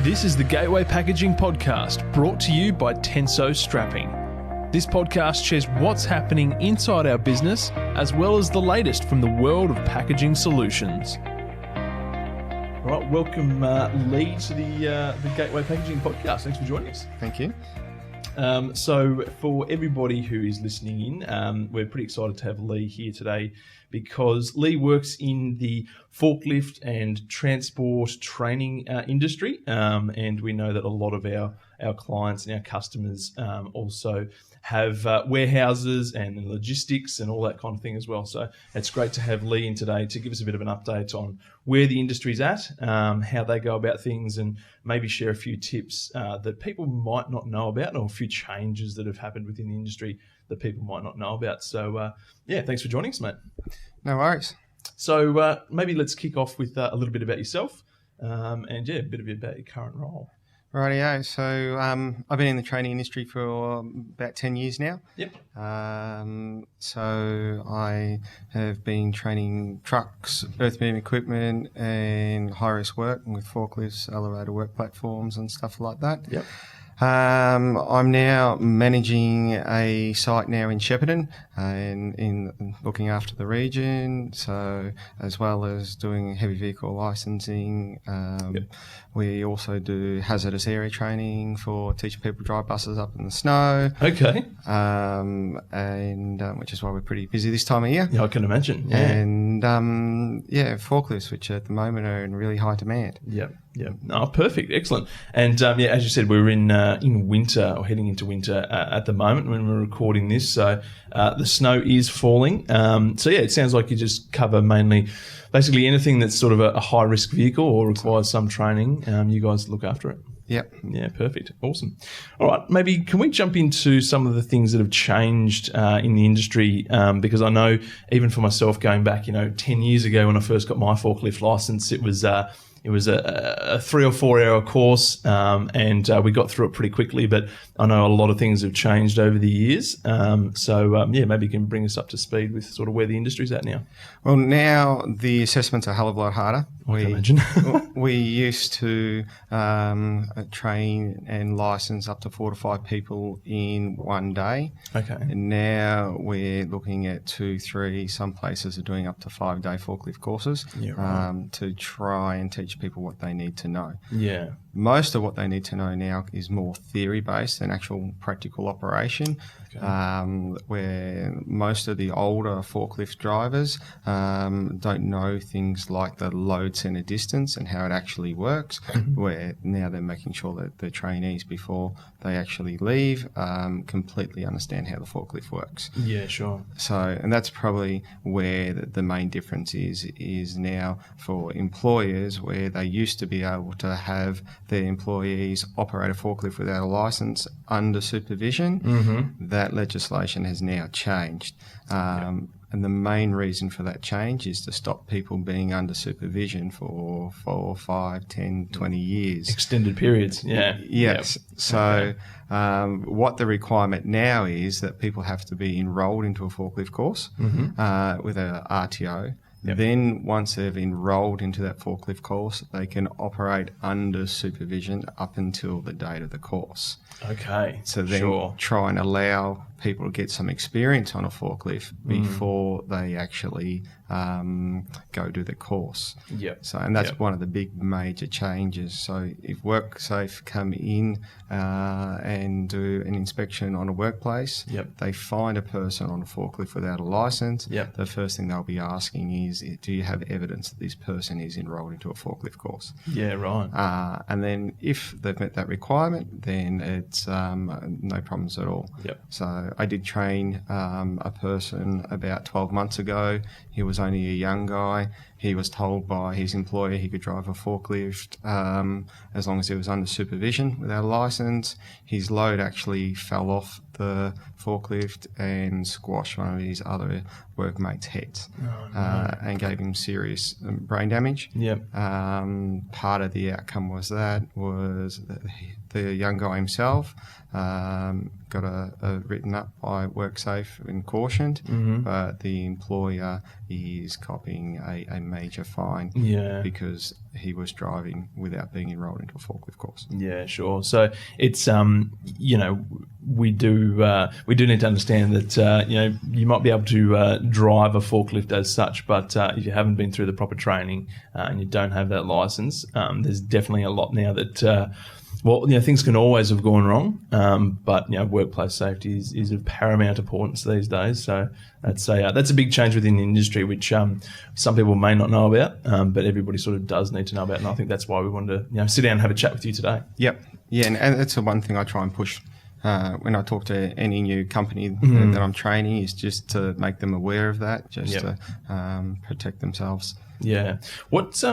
This is the Gateway Packaging Podcast, brought to you by Tenso Strapping. This podcast shares what's happening inside our business, as well as the latest from the world of packaging solutions. All right, welcome Leigh to the Gateway Packaging Podcast. Thanks for joining us. Thank you. So for everybody who is listening in, we're pretty excited to have Leigh here today because Leigh works in the forklift and transport training industry, and we know that a lot of our clients and our customers also have warehouses and logistics and all that kind of thing as well. So it's great to have Leigh in today to give us a bit of an update on where the industry's at, how they go about things, and maybe share a few tips that people might not know about, or a few changes that have happened within the industry that people might not know about. So thanks for joining us, mate. No worries. So maybe let's kick off with a little bit about yourself and a bit about your current role. Rightio. So I've been in the training industry for about 10 years now. Yep. So I have been training trucks, earth moving equipment, and high-risk work with forklifts, elevator work platforms, and stuff like that. Yep. I'm now managing a site now in Shepparton and in looking after the region, so as well as doing heavy vehicle licensing. Yep. We also do hazardous area training for teaching people to drive buses up in the snow. Okay. And which is why we're pretty busy this time of year. Yeah, I can imagine. Yeah. And forklifts, which at the moment are in really high demand. Yep. Yeah. Oh, perfect. Excellent. And as you said, we're in winter, or heading into winter at the moment when we're recording this. So the snow is falling. It sounds like you just cover mainly, basically anything that's sort of a high risk vehicle or requires some training. You guys look after it. Yep. Yeah, perfect. Awesome. All right, maybe can we jump into some of the things that have changed in the industry? Because I know even for myself, going back, 10 years ago when I first got my forklift license, it was a 3 or 4 hour course, and we got through it pretty quickly. But I know a lot of things have changed over the years. Maybe you can bring us up to speed with sort of where the industry's at now. Well, now the assessments are a hell of a lot harder. I can imagine. We used to train and license up to 4 to 5 people in one day. Okay. And now we're looking at 2, 3. Some places are doing up to 5-day forklift courses to try and teach people what they need to know. Yeah. Most of what they need to know now is more theory-based than actual practical operation, where most of the older forklift drivers don't know things like the load center distance and how it actually works, where now they're making sure that the trainees, before they actually leave, completely understand how the forklift works. Yeah, sure. So, and that's probably where the main difference is now for employers, where they used to be able to have their employees operate a forklift without a license under supervision. Mm-hmm. That legislation has now changed. And the main reason for that change is to stop people being under supervision for 4, 5, 10, 20 years. Extended periods, yeah. Yes. Yep. So what the requirement now is that people have to be enrolled into a forklift course with a RTO. Yep. Then once they've enrolled into that forklift course, they can operate under supervision up until the date of the course. Okay. So then try and allow people to get some experience on a forklift before they actually go do the course. Yep. So, and that's one of the big major changes. So if WorkSafe come in and do an inspection on a workplace, they find a person on a forklift without a license, the first thing they'll be asking is, do you have evidence that this person is enrolled into a forklift course? Yeah, right. And then if they've met that requirement, then it's no problems at all. Yep. So I did train a person about 12 months ago. He was only a young guy. He was told by his employer he could drive a forklift as long as he was under supervision without a license. His load actually fell off the forklift and squashed one of his other workmates' heads and gave him serious brain damage. Yep. Part of the outcome was the young guy himself got a written up by WorkSafe and cautioned, but the employer is copying a major fine Yeah. because he was driving without being enrolled into a forklift course. Yeah, sure. So it's we do need to understand that you might be able to drive a forklift as such, but if you haven't been through the proper training and you don't have that license, there's definitely a lot now that. Things can always have gone wrong, but workplace safety is of paramount importance these days. So that's a big change within the industry, which some people may not know about, but everybody sort of does need to know about. And I think that's why we wanted to sit down and have a chat with you today. Yep, yeah, and that's the one thing I try and push when I talk to any new company that I'm training, is just to make them aware of that, just to protect themselves. Yeah. What's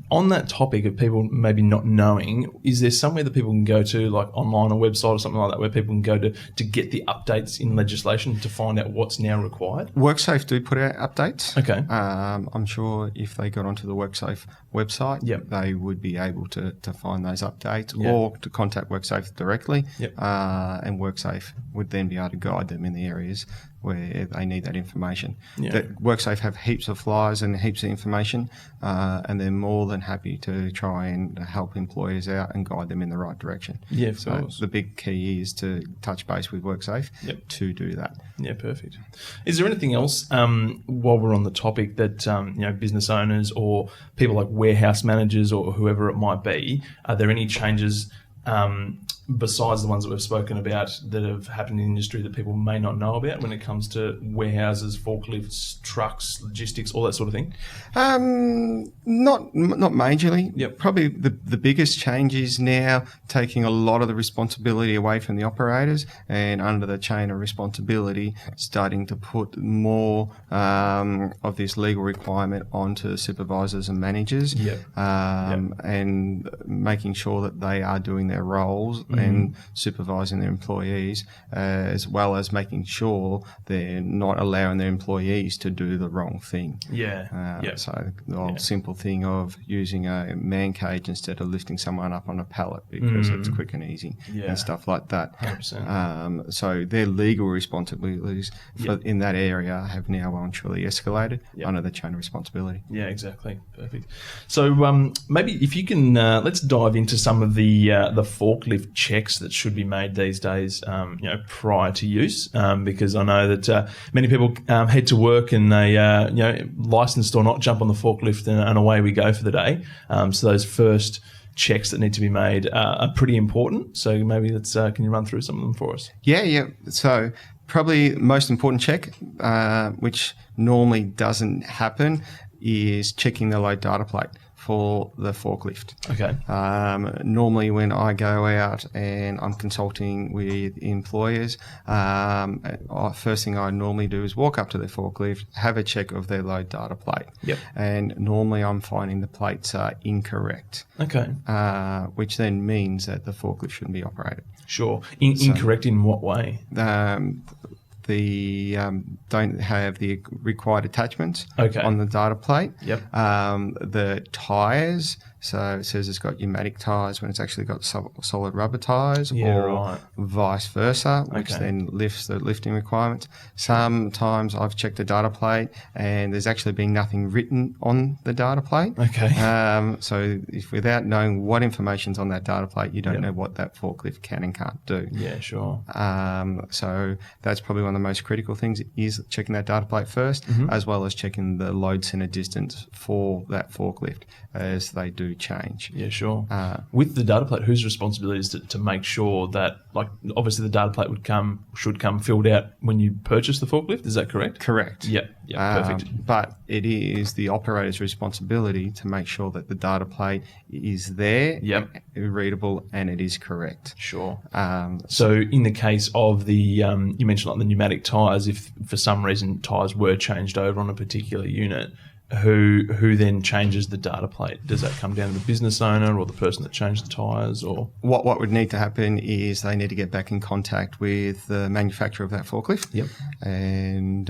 on that topic of people maybe not knowing, is there somewhere that people can go to, like online, a website or something like that, where people can go to get the updates in legislation to find out what's now required? WorkSafe do put out updates. Okay. I'm sure if they got onto the WorkSafe website, Yep. they would be able to find those updates, Yep. or to contact WorkSafe directly. Yep. And WorkSafe would then be able to guide them in the areas where they need that information. Yeah. That WorkSafe have heaps of flyers and heaps of information, and they're more than happy to try and help employers out and guide them in the right direction. Yeah, of so course. the big key is to touch base with WorkSafe Yep. to do that. Yeah, perfect. Is there anything else while we're on the topic that business owners or people like warehouse managers or whoever it might be, are there any changes besides the ones that we've spoken about that have happened in the industry that people may not know about when it comes to warehouses, forklifts, trucks, logistics, all that sort of thing? Not majorly. Yep. Probably the biggest change is now taking a lot of the responsibility away from the operators, and under the chain of responsibility, starting to put more of this legal requirement onto supervisors and managers. Yep. And making sure that they are doing their roles and supervising their employees, as well as making sure they're not allowing their employees to do the wrong thing. So the old simple thing of using a man cage instead of lifting someone up on a pallet because it's quick and easy and stuff like that. 100%. So their legal responsibilities in that area have now actually escalated under the chain of responsibility. Yeah, exactly. Perfect. So maybe if you can, let's dive into some of the forklift checks that should be made these days, prior to use, because I know that many people head to work and they, licensed or not, jump on the forklift and away we go for the day. So those first checks that need to be made are pretty important. So maybe let's can you run through some of them for us? Yeah. So probably the most important check, which normally doesn't happen, is checking the load data plate for the forklift. Okay. Normally when I go out and I'm consulting with employers, first thing I normally do is walk up to their forklift, have a check of their load data plate. Yep. And normally I'm finding the plates are incorrect. Okay. Which then means that the forklift shouldn't be operated. Sure. Incorrect in what way? Don't have the required attachments on the data plate. Yep. The tyres, so it says it's got pneumatic tyres when it's actually got solid rubber tyres, or vice versa, which then lifts the lifting requirements. Sometimes I've checked the data plate and there's actually been nothing written on the data plate. Okay. So if without knowing what information's on that data plate, you don't know what that forklift can and can't do. Yeah, sure. So that's probably one of the most critical things, is checking that data plate first, as well as checking the load center distance for that forklift as they do change. Yeah, sure. With the data plate, whose responsibility is to make sure that, like, obviously the data plate should come filled out when you purchase the forklift? Is that correct? Correct. Yeah, perfect. But it is the operator's responsibility to make sure that the data plate is there, readable, and it is correct. Sure. So in the case of the, you mentioned like the pneumatic tyres, if for some reason tyres were changed over on a particular unit, who then changes the data plate? Does that come down to the business owner or the person that changed the tyres? Or what would need to happen is they need to get back in contact with the manufacturer of that forklift, and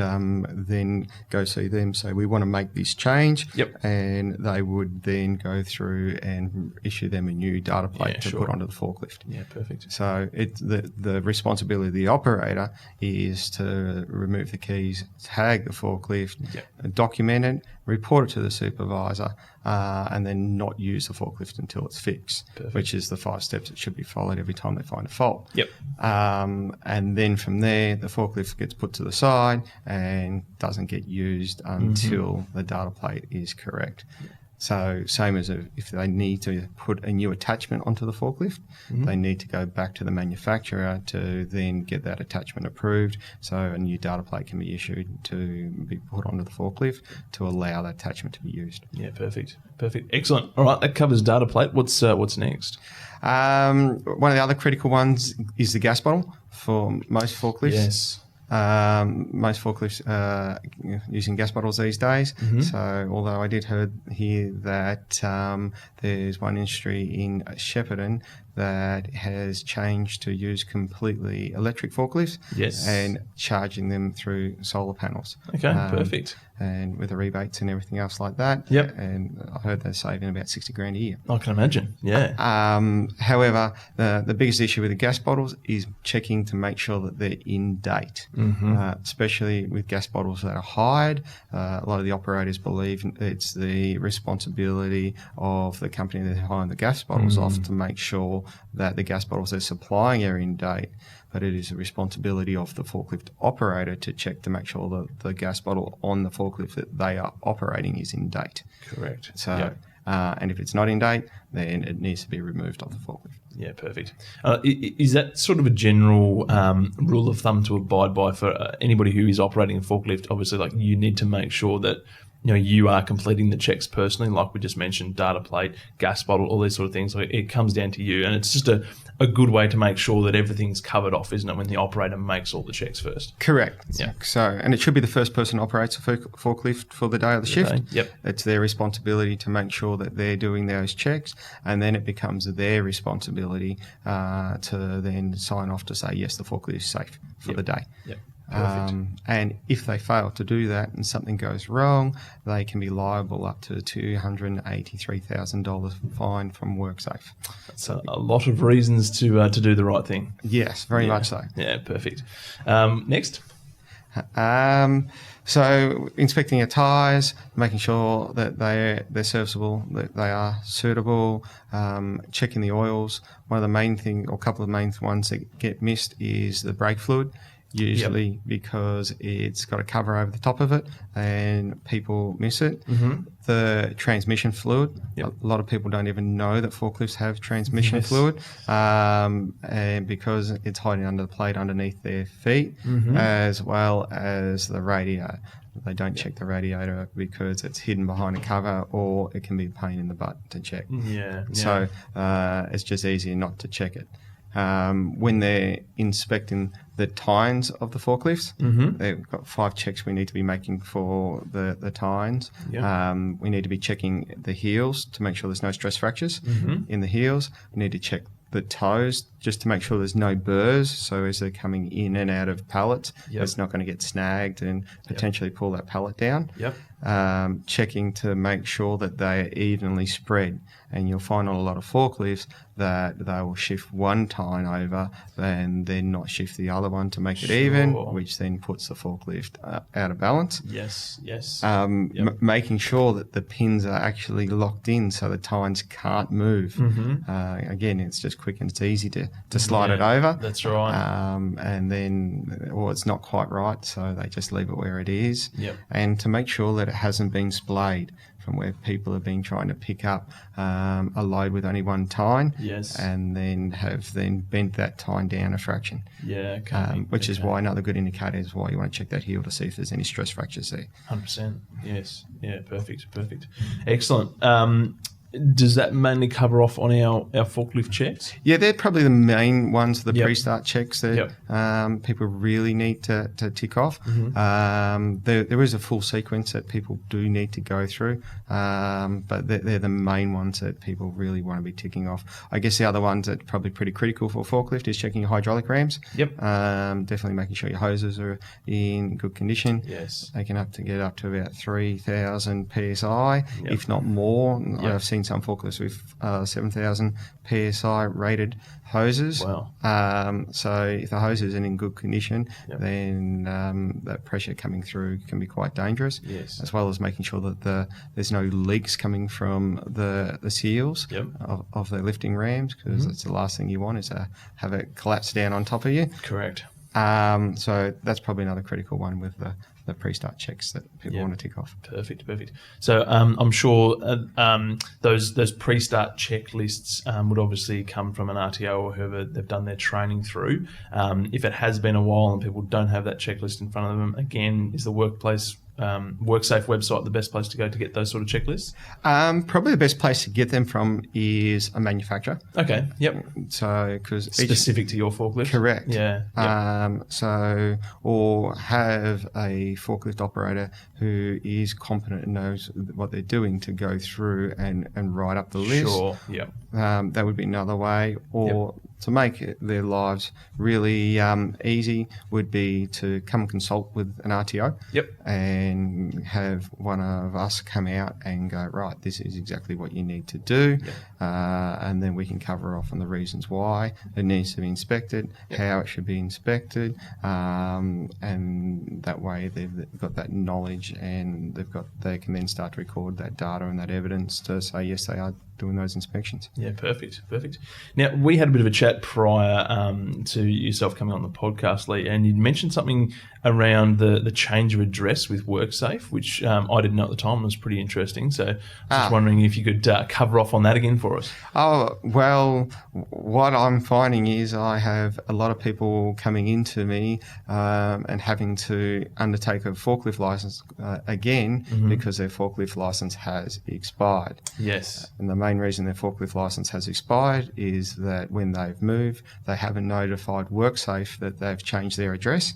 then go see them. So we want to make this change, and they would then go through and issue them a new data plate to put onto the forklift. Yeah, perfect. So the responsibility of the operator is to remove the keys, tag the forklift, document it, report it to the supervisor, and then not use the forklift until it's fixed, which is the 5 steps that should be followed every time they find a fault. Yep. And then from there, the forklift gets put to the side and doesn't get used until the data plate is correct. So same as if they need to put a new attachment onto the forklift, they need to go back to the manufacturer to then get that attachment approved, so a new data plate can be issued to be put onto the forklift to allow that attachment to be used. Yeah, perfect. Excellent. All right, that covers data plate. What's next? One of the other critical ones is the gas bottle for most forklifts. Yes. Most forklifts are using gas bottles these days. So although I did hear that there's one industry in Shepparton that has changed to use completely electric forklifts, and charging them through solar panels. Okay, perfect. And with the rebates and everything else like that. Yep. And I heard they're saving about $60,000 a year. I can imagine. Yeah. However, the biggest issue with the gas bottles is checking to make sure that they're in date, especially with gas bottles that are hired. A lot of the operators believe it's the responsibility of the company they're hiring the gas bottles off to make sure that the gas bottles they're supplying are in date. But it is the responsibility of the forklift operator to check to make sure that the gas bottle on the forklift that they are operating is in date. Correct. So, and if it's not in date, then it needs to be removed off the forklift. Yeah, perfect. Is that sort of a general rule of thumb to abide by for anybody who is operating a forklift? Obviously, like, you need to make sure that you are completing the checks personally, like we just mentioned, data plate, gas bottle, all these sort of things. Like, it comes down to you, and it's just a good way to make sure that everything's covered off, isn't it, when the operator makes all the checks first? Correct. Yeah. So, and it should be the first person who operates a forklift for the day of the shift. Yep. It's their responsibility to make sure that they're doing those checks, and then it becomes their responsibility to then sign off to say, yes, the forklift is safe for the day. Yep. And if they fail to do that and something goes wrong, they can be liable up to $283,000 fine from WorkSafe. That's a lot of reasons to do the right thing. Yes, very much so. Yeah, perfect. Next. So inspecting your tyres, making sure that they're serviceable, that they are suitable, checking the oils. One of the main thing, or a couple of main ones that get missed is the brake fluid. Usually because it's got a cover over the top of it and people miss it. The transmission fluid, a lot of people don't even know that forklifts have transmission fluid, and because it's hiding under the plate underneath their feet, as well as the radiator. They don't check the radiator because it's hidden behind a cover, or it can be a pain in the butt to check. So it's just easier not to check it. When they're inspecting the tines of the forklifts, they've got 5 checks we need to be making for the tines. We need to be checking the heels to make sure there's no stress fractures in the heels. We need to check the toes just to make sure there's no burrs, so as they're coming in and out of pallets, it's not going to get snagged and potentially pull that pallet down. Checking to make sure that they are evenly spread, and you'll find on a lot of forklifts that they will shift one tine over and then not shift the other one to make it even, which then puts the forklift out of balance. Making sure that the pins are actually locked in so the tines can't move. Again, it's just quick and it's easy to slide it over. That's right. And then, or it's not quite right, so they just leave it where it is. And to make sure that it hasn't been splayed from where people have been trying to pick up a load with only one tine, and then have bent that tine down a fraction. Which is why another good indicator is why you want to check that heel to see if there's any stress fractures there. 100%. Yes. Yeah. Perfect. Excellent. Does that mainly cover off on our forklift checks? Yeah, they're probably the main ones, the pre-start checks that people really need to tick off. There is a full sequence that people do need to go through, but they're the main ones that people really want to be ticking off. I guess the other ones that are probably pretty critical for forklift is checking your hydraulic rams. Definitely making sure your hoses are in good condition. They can get up to about 3,000 PSI, if not more. I've seen seen some forklifts with 7,000 PSI rated hoses. Wow. So if the hose isn't in good condition, Yep. then that pressure coming through can be quite dangerous. Yes. As well as making sure that there's no leaks coming from the seals Yep. of the lifting rams, because that's the last thing you want, is to have it collapse down on top of you. Correct. So that's probably another critical one with the pre-start checks that people want to tick off. Perfect. So I'm sure those pre-start checklists would obviously come from an RTO or whoever they've done their training through. If it has been a while and people don't have that checklist in front of them, again, is the WorkSafe website the best place to go to get those sort of checklists? Probably the best place to get them from is a manufacturer. Okay. Yep. So, because Specific to your forklift. correct. Yeah. Yep. Or have a forklift operator who is competent and knows what they're doing to go through and write up the list. Sure. Yep. That would be another way. Or to make their lives really easy would be to come consult with an RTO. Yep. And have one of us come out and go, right, this is exactly what you need to do. Yep. And then we can cover off on the reasons why it needs to be inspected, how it should be inspected, and that way they've got that knowledge, and they can then start to record that data and that evidence to say, yes, they are doing those inspections. Yeah, perfect. Now, we had a bit of a chat prior to yourself coming on the podcast, Leigh, and you'd mentioned something around the change of address with WorkSafe, which I didn't know at the time, was pretty interesting. So I was just wondering if you could cover off on that again for us. Oh, well, what I'm finding is I have a lot of people coming into me and having to undertake a forklift license again because their forklift license has expired. Yes. And the main reason their forklift license has expired is that when they've moved, they haven't notified WorkSafe that they've changed their address,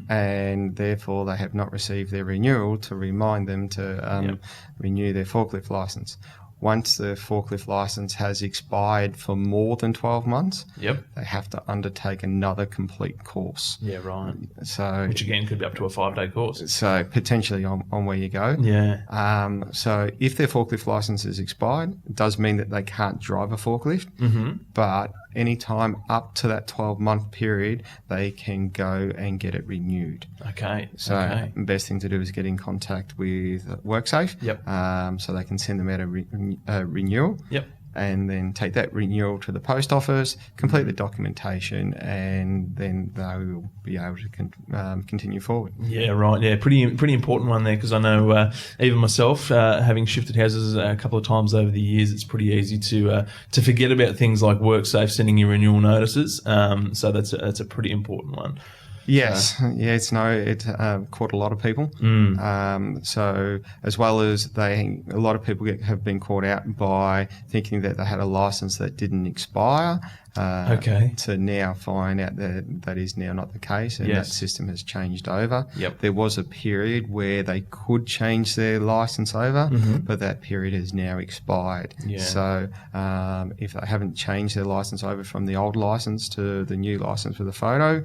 and therefore they have not received their renewal to remind them to renew their forklift license. Once the forklift license has expired for more than 12 months, they have to undertake another complete course. Yeah, right. So, which again could be up to a 5-day course. So potentially on where you go. Yeah. So if their forklift license is expired, it does mean that they can't drive a forklift. But any time up to that 12-month period, they can go and get it renewed. Okay. So the best thing to do is get in contact with WorkSafe. So they can send them out a renewal. And then take that renewal to the post office, complete the documentation, and then they will be able to continue forward. Yeah, right. Yeah, pretty important one there, because I know even myself, having shifted houses a couple of times over the years, it's pretty easy to forget about things like WorkSafe sending you renewal notices. So that's a pretty important one. Yes, it caught a lot of people. So as well as a lot of people have been caught out by thinking that they had a license that didn't expire. To now find out that is now not the case, and that system has changed over. There was a period where they could change their license over, but that period has now expired. So if they haven't changed their license over from the old license to the new license with a photo,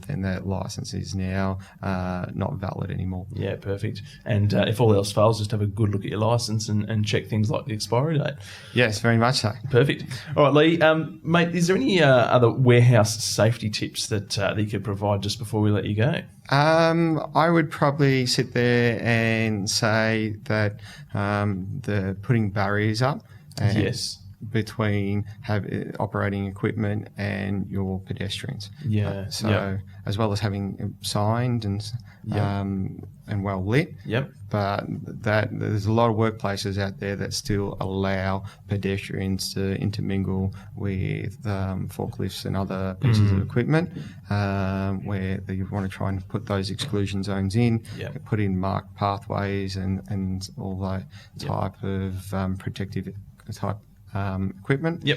then that license is now not valid anymore. Yeah, perfect. And if all else fails, just have a good look at your license and check things like the expiry date. Yes, very much so. Perfect. All right, Leigh, mate, is there any other warehouse safety tips that you could provide just before we let you go? I would probably sit there and say that the putting barriers up. Between operating equipment and your pedestrians. As well as having signed and well lit. But there's a lot of workplaces out there that still allow pedestrians to intermingle with forklifts and other pieces of equipment, where you want to try and put those exclusion zones in, put in marked pathways and all that type of protective type equipment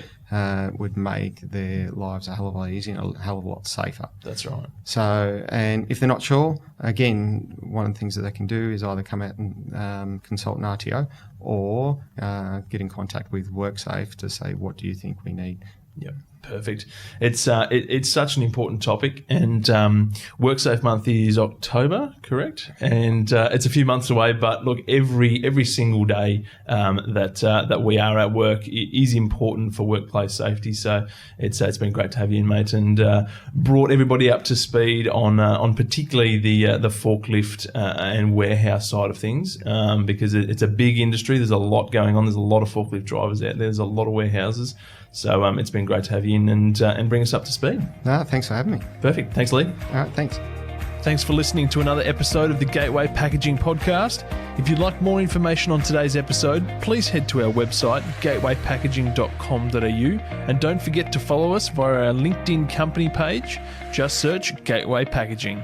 would make their lives a hell of a lot easier and a hell of a lot safer. That's right. So, and if they're not sure, again, one of the things that they can do is either come out and consult an RTO or get in contact with WorkSafe to say, what do you think we need? Perfect. It's such an important topic, and WorkSafe month is October, correct? And it's a few months away, but look, every single day that we are at work is important for workplace safety. So it's been great to have you in, mate, and brought everybody up to speed on particularly the forklift and warehouse side of things, because it's a big industry. There's a lot going on. There's a lot of forklift drivers out there. There's a lot of warehouses. So it's been great to have you in and bring us up to speed. No, thanks for having me. Perfect. Thanks, Leigh. All right, thanks. Thanks for listening to another episode of the Gateway Packaging Podcast. If you'd like more information on today's episode, please head to our website, gatewaypackaging.com.au, and don't forget to follow us via our LinkedIn company page. Just search Gateway Packaging.